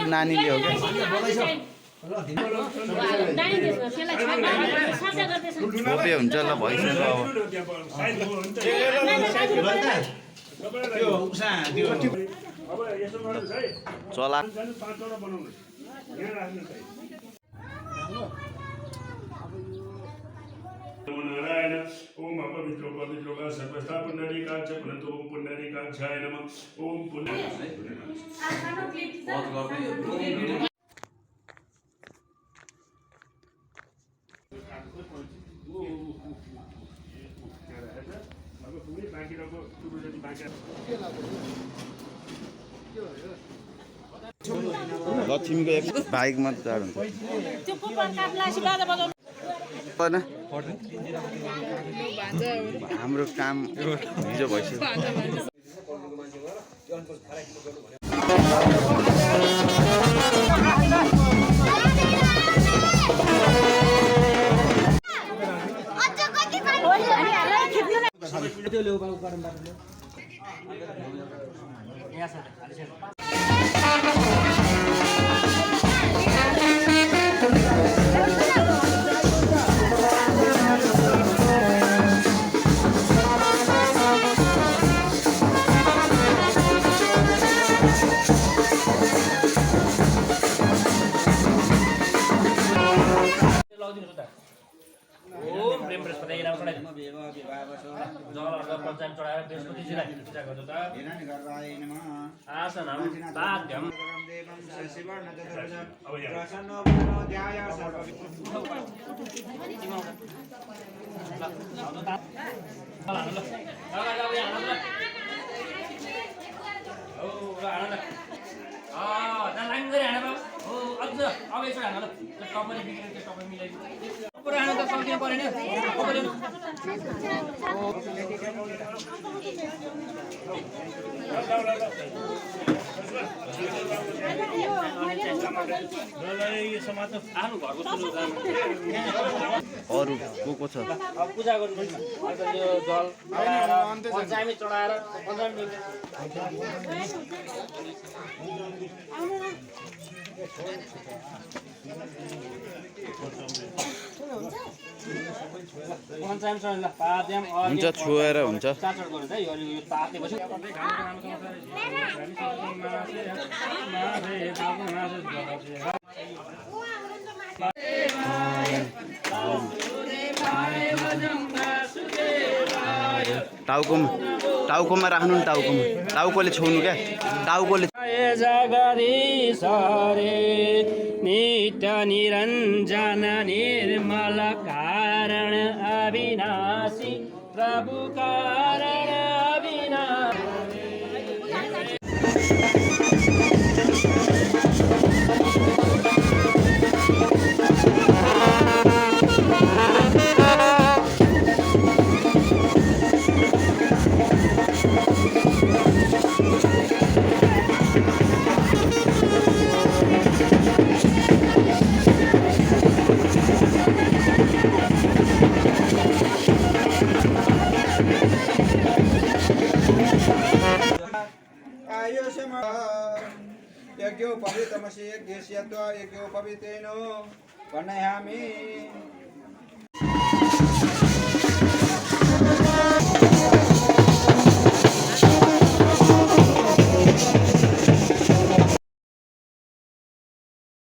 नानीले हो क्या खोपे हुन्छ ल भइसक्यो अब चला नारायण ओम अपवित्रो पवित्रो सर्वस्था पुंडरीकाक्ष पुनतो ओम पुंडरीकाक्षाय नमः ओम लक्ष्मीको एक बाइकमा चाड हुन्छ हाम्रो काम हिजो भइसक्यो अरू को छ पूजा गर्नु यो जल पञ्चामी चढाएर पञ्चामी हुन्छ छोएर हुन्छ टाउकोमा राख्नु नि टाउकोले छुनु क्या टाउकोले जगदीश रे नित्य निरञ्जन निर्मल कारण अविनाशी प्रभु कारण अविनाशी यज्ञोपवीतमसि यज्ञस्यत्वा यज्ञोपवीतेनो वर्णयामि